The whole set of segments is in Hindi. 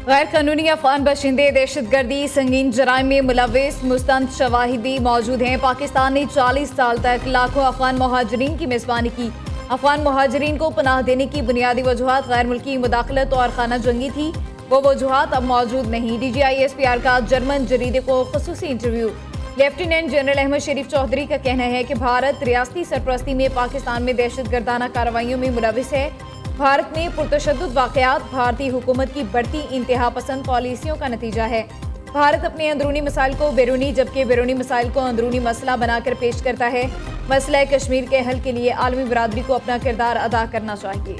गैर कानूनी अफगान बाशिंदे दहशतगर्दी संगीन जराइम में मुलविस मुस्तंद शवाहिदी मौजूद हैं। पाकिस्तान ने 40 साल तक लाखों अफगान मुहाजिरीन की मेज़बानी की। अफगान मुहाजिरीन को पनाह देने की बुनियादी वजूहत गैर मुल्की मुदाखलत और खाना जंगी थी। वो वजूहत अब मौजूद नहीं। DGISPR का जर्मन जरीदे को खुसूसी इंटरव्यू। लेफ्टिनेंट जनरल अहमद शरीफ चौधरी का कहना है कि भारत रियासती सरपरस्ती में पाकिस्तान में दहशतगर्दाना कार्रवाइयों में मुलविस है। भारत में पुरतशद्दुद वाक़यात भारतीय हुकूमत की बढ़ती इंतहा पसंद पॉलिसियों का नतीजा है। भारत अपने अंदरूनी मसाइल को बैरूनी जबकि बैरूनी मसाइल को अंदरूनी मसला बनाकर पेश करता है। मसला कश्मीर के हल के लिए आलमी बरादरी को अपना किरदार अदा करना चाहिए।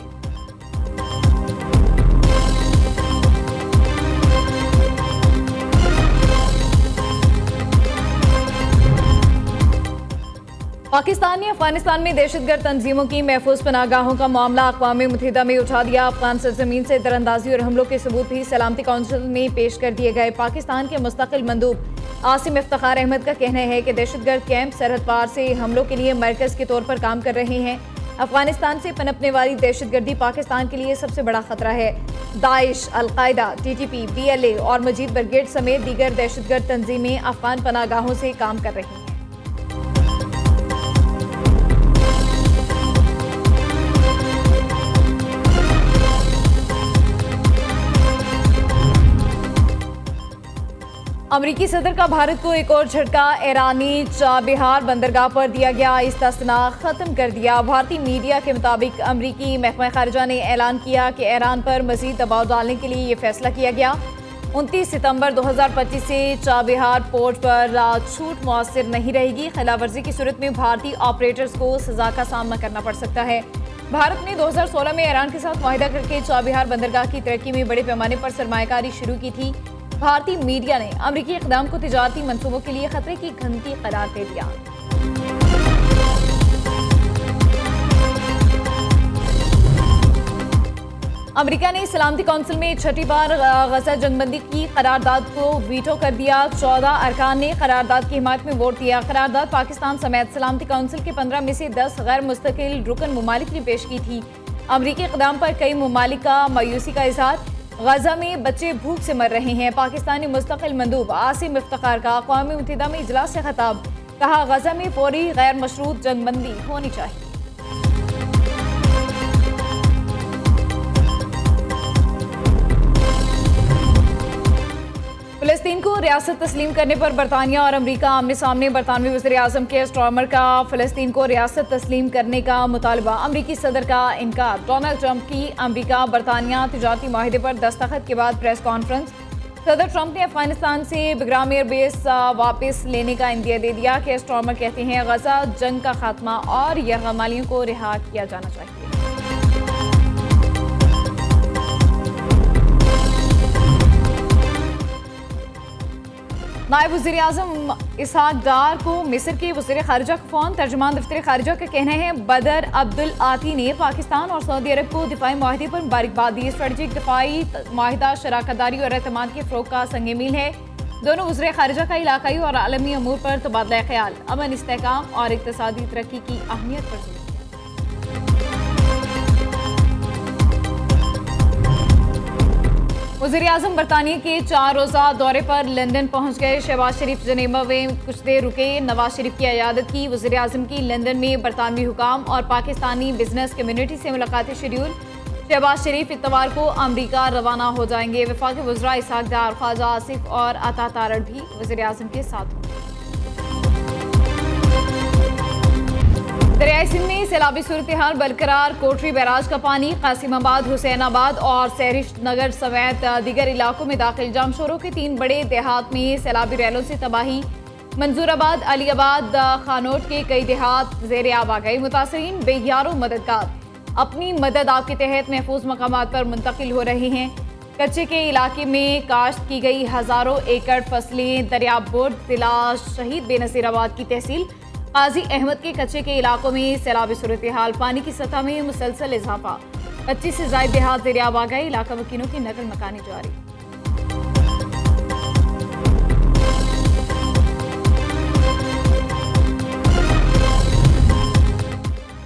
पाकिस्तान ने अफगानिस्तान में दहशतगर्द तंजीमों की महफूज पनाहगाहों का मामला अक़वाम मुत्तहिदा में उठा दिया। अफगान सरजमीन से दरअंदाजी और हमलों के सबूत भी सलामती कौंसिल में पेश कर दिए गए। पाकिस्तान के मुस्तकिल मंदूब आसिम इफ्तिखार अहमद का कहना है कि दहशतगर्द कैंप सरहद पार से हमलों के लिए मरकज़ के तौर पर काम कर रहे हैं। अफगानिस्तान से पनपने वाली दहशतगर्दी पाकिस्तान के लिए सबसे बड़ा खतरा है। दाइश, अल-कायदा, TTP, BLA और मजीद ब्रिगेड समेत दीगर दहशतगर्द तंजीमें अफगान पनाहगाहों से काम कर रही हैं। अमरीकी सदर का भारत को एक और झटका। ईरानी चाबहार बंदरगाह पर दिया गया इस्तिस्ना खत्म कर दिया। भारतीय मीडिया के मुताबिक अमरीकी महकमा खारजा ने ऐलान किया कि ईरान पर मजीद दबाव डालने के लिए ये फैसला किया गया। 29 सितंबर 2025 से चाबहार पोर्ट पर छूट मौसर नहीं रहेगी। खिलाफवर्जी की सूरत में भारतीय ऑपरेटर्स को सजा का सामना करना पड़ सकता है। भारत ने 2016 में ईरान के साथ वाहिदा करके चाबहार बंदरगाह की तरक्की में बड़े पैमाने पर सरमायाकारी शुरू की थी। भारतीय मीडिया ने अमरीकी इक़दाम को तिजारती मंसूबों के लिए खतरे की घंटी करार दे दिया। अमरीका ने सलामती कौंसिल में छठी बार गजा जंगबंदी की करारदाद को वीटो कर दिया। 14 अरकान ने करारदाद की हिमायत में वोट दिया। करारदाद पाकिस्तान समेत सलामती कौंसिल के 15 में से 10 गैर मुस्तकिल रुकन ममालिक ने पेश की थी। अमरीकी इक़दाम पर कई ममालिक का मायूसी का इज़हार। गजा में बच्चे भूख से मर रहे हैं। पाकिस्तानी मुस्तकिल मंदूब आसिम इफ्तिखार का अक़वाम मुत्तहिदा में इजलास से खिताब। कहा, गजा में फौरी गैर मशरूत जंगबंदी होनी चाहिए। फ़लस्तीन को रियासत तस्लीम करने पर बरतानिया और अमरीका आमने सामने। बरतानवी वज़ीर आज़म के स्टार्मर का फ़लस्तीन को रियासत तस्लीम करने का मुतालबा। अमरीकी सदर का इनकार। डोनाल्ड ट्रंप की अमरीका बरतानिया तिजारती माहिदे पर दस्तखत के बाद प्रेस कॉन्फ्रेंस। सदर ट्रंप ने अफगानिस्तान से बिग्राम एयरबेस वापस लेने का इंदिया दे दिया। कि स्टार्मर कहते हैं गजा जंग का खात्मा और यरगमालियों को रिहा किया जाना चाहिए। नायब वज़ीर आज़म इसहाक डार को मिस्र के वज़ीर ख़ारिजा का फ़ोन। तर्जुमान दफ्तर ख़ारिजा का कहना है बदर अब्दुल आती ने पाकिस्तान और सऊदी अरब को दिफाई माहिदे पर मुबारकबाद दी। स्ट्रेटजिक दिफाई माहिदा शराकतदारी और एतमाद के फ़रोग़ का संग मील है। दोनों वज़ीर ख़ारिजा का इलाक़ाई और आलमी अमूर पर तबादला ख़याल, अमन, इस्तेहकाम और इक़्तिसादी तरक्की की अहमियत पर जोर। वज़ीर आज़म बरतानिया के 4 रोज़ा दौरे पर लंदन पहुँच गए। शहबाज शरीफ जनेवा में कुछ देर रुके। नवाज शरीफ की इयादत की। वज़ीर आज़म की लंदन में बरतानवी हुकाम और पाकिस्तानी बिजनेस कम्युनिटी से मुलाकातें शेड्यूल। शहबाज शरीफ इतवार को अमरीका रवाना हो जाएंगे। वफाकी वज़रा इसहाक डार, ख्वाजा आसिफ और अता तारड़ भी वज़ीर आज़म के साथ होंगे। दरियाई सिंध में सैलाबी सूरत हाल बरकरार। कोटरी बैराज का पानी कासिमाबाद, हुसैनाबाद और सहरिश नगर समेत दीगर इलाकों में दाखिल। जामशोरों के 3 बड़े देहात में सैलाबी रैलों से तबाही। मंजूराबाद, अलीबाद, खानोट के कई देहात ज़ेर आब आ गए। मुतासरीन बेयारो मददगार अपनी मदद आपके तहत महफूज मकामात पर मुंतकिल हो रहे हैं। कच्चे के इलाके में काश्त की गई हज़ारों एकड़ फसलें। दरियाबुर्द जिला शहीद बेनज़ीराबाद की तहसील काजी अहमद के कच्चे के इलाकों में सैलाबी सूरत हाल। पानी की सतह में मुसलसल इजाफा। 25 से ज़ायद देहात ज़ेर आब आ गए। इलाका वकीलों की नकल मकानी जारी।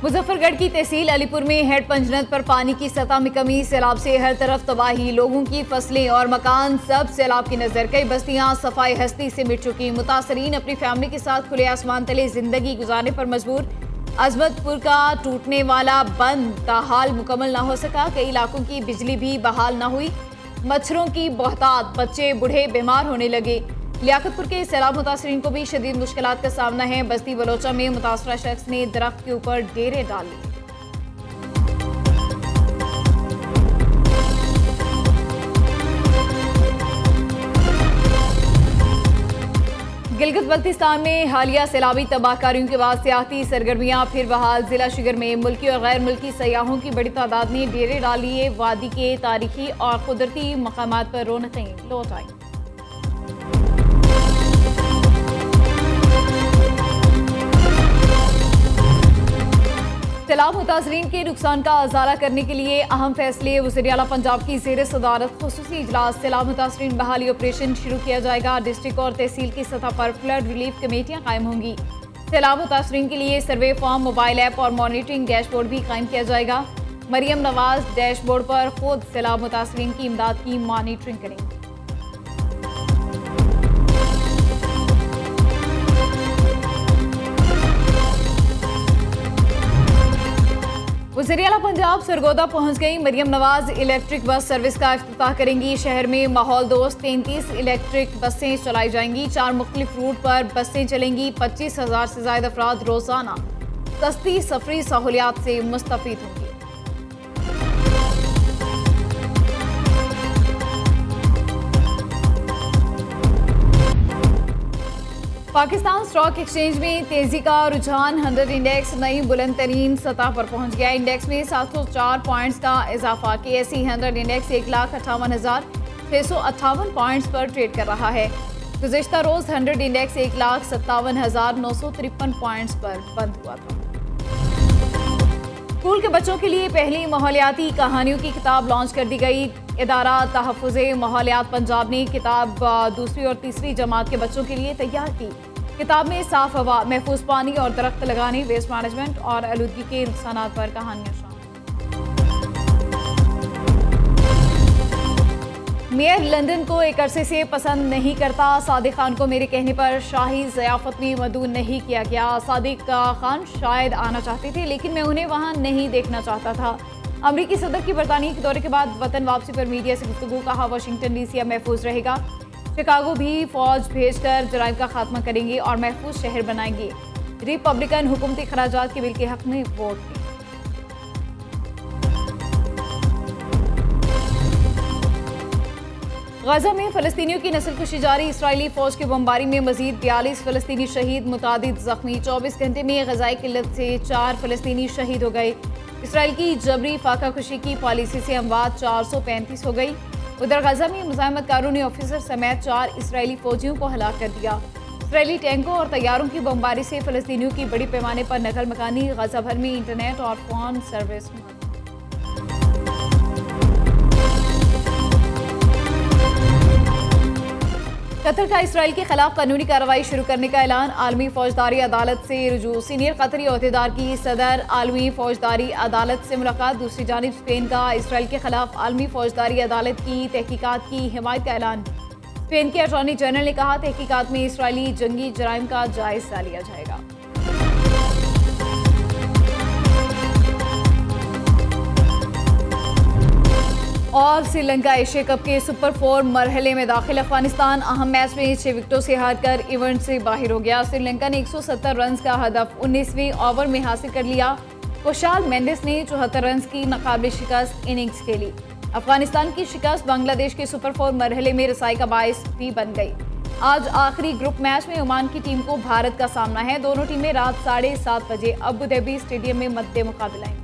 मुजफ्फरगढ़ की तहसील अलीपुर में हेड पंजनद पर पानी की सतह में कमी, सैलाब से हर तरफ तबाही, लोगों की फसलें और मकान सब सैलाब की नजर। कई बस्तियां सफाई हस्ती से मिट चुकी। मुतासरीन अपनी फैमिली के साथ खुले आसमान तले जिंदगी गुजारने पर मजबूर। अजमतपुर का टूटने वाला बंद का हाल मुकम्मल न हो सका। कई इलाकों की बिजली भी बहाल न हुई। मच्छरों की बहुतात, बच्चे बूढ़े बीमार होने लगे। लियाकतपुर के सैलाब मुतासरीन को भी शदीद मुश्किलात का सामना है। बस्ती बलोचा में मुतासरा शख्स ने दरख्त के ऊपर डेरे डाल लिए। गिलगित बल्तिस्तान में हालिया सैलाबी तबाहकारियों के बाद सियाहती सरगर्मियां फिर बहाल। जिला शिगर में मुल्की और गैर मुल्की सयाहों की बड़ी तादाद ने डेरे डाल लिए। वादी के तारीखी और कुदरती मकामात पर रौनकें लौट आई। सैलाब मुतासरीन के नुकसान का अजाला करने के लिए अहम फैसले। वज़ीर आला पंजाब की ज़ेर सदारत खुसूसी इजलास। सैलाब मुतासरीन बहाली ऑपरेशन शुरू किया जाएगा। डिस्ट्रिक्ट और तहसील की सतह पर फ्लड रिलीफ कमेटियां कायम होंगी। सैलाब मुतासरीन के लिए सर्वे फॉर्म, मोबाइल ऐप और मॉनिटरिंग डैशबोर्ड भी कायम किया जाएगा। मरियम नवाज डैशबोर्ड पर खुद सैलाब मुतासरीन की इमदाद की मॉनिटरिंग करेंगी। वज़ीर आला पंजाब सरगोदा पहुंच गई। Maryam Nawaz electric bus service का इफ्तिताह करेंगी। शहर में माहौल दोस्त 33 इलेक्ट्रिक बसें चलाई जाएंगी। 4 मुख्तलिफ रूट पर बसें चलेंगी। 25,000 से ज़ायद अफराद रोजाना सस्ती सफरी सहूलियात से मुस्तफीद होंगी। पाकिस्तान स्टॉक एक्सचेंज में तेजी का रुझान। 100 इंडेक्स नई बुलंद तरीन सतह पर पहुंच गया। इंडेक्स में 704 पॉइंट्स का इजाफा। KSE 100 इंडेक्स 1,58,658 पॉइंट्स पर ट्रेड कर रहा है। गुज़िश्ता रोज 100 इंडेक्स 1,57,953 पॉइंट्स पर बंद हुआ था। स्कूल के बच्चों के लिए पहली माहौलियाती कहानियों की किताब लॉन्च कर दी गई। इदारा तहफ़्फ़ुज़े माहौलियात पंजाब ने किताब दूसरी और तीसरी जमात के बच्चों के लिए तैयार की। किताब में साफ हवा, महफूज पानी और दरख्त लगाने, वेस्ट मैनेजमेंट और आलूदगी के नुकसानात पर कहानियाँ शामिल। मेयर लंदन को एक अरसे से पसंद नहीं करता। सादिक खान को मेरे कहने पर शाही ज़ियाफ़त में मदऊ नहीं किया गया। सादिक खान शायद आना चाहते थे, लेकिन मैं उन्हें वहाँ नहीं देखना चाहता था। अमरीकी सदर की बरतानिया के दौरे के बाद वतन वापसी पर मीडिया से गुफ्तगू। कहा वाशिंगटन DC अब महफूज रहेगा। शिकागो भी फौज भेजकर जराइम का खात्मा करेंगे और महफूज शहर बनाएंगे। रिपब्लिकन हुकूमती खराजात के बिल के हक में वोट दें। गजा में फलस्तीनियों की नस्लकुशी जारी। इसराइली फौज की बमबारी में मजीद 42 फलस्तीनी शहीद, मुतादिद जख्मी। 24 घंटे में गजाई किल्लत से 4 फलस्तीनी शहीद हो गए। इसराइल की जबरी फाका खुशी की पॉलिसी से अमवात 435 हो गई। उधर गजा में मुजाहिमतकारों ने ऑफिसर समेत 4 इसराइली फौजियों को हलाक कर दिया। इसराइली टैंकों और तैयारों की बमबारी से फलस्तीनियों की बड़ी पैमाने पर नकल मकानी। गजा भर में इंटरनेट और फोन सर्विस। कतर का इसराइल के खिलाफ कानूनी कार्रवाई शुरू करने का ऐलान। आलमी फौजदारी अदालत से रुजू। सीनियर कतरी अहदेदार की सदर आलमी फौजदारी अदालत से मुलाकात। दूसरी जानिब स्पेन का इसराइल के खिलाफ आलमी फौजदारी अदालत की तहकीकात की हिमायत का ऐलान। स्पेन के अटॉर्नी जनरल ने कहा, तहकीकात में इसराइली जंगी जराइम का जायजा लिया जाएगा। और श्रीलंका एशिया कप के सुपर 4 मरहले में दाखिल। अफगानिस्तान अहम मैच में 6 विकेटों से हारकर इवेंट से बाहर हो गया। श्रीलंका ने 170 रन का हदफ 19वें ओवर में हासिल कर लिया। कुशाल मेंडिस ने 74 रन की नाकाबिल शिकस्त इनिंग्स खेली। अफगानिस्तान की शिकस्त बांग्लादेश के सुपर 4 मरहले में रसाई का बायस भी बन गई। आज आखिरी ग्रुप मैच में ओमान की टीम को भारत का सामना है। दोनों टीमें रात 7:30 बजे अबू धाबी स्टेडियम में मद्दे मुकाबला आएंगी।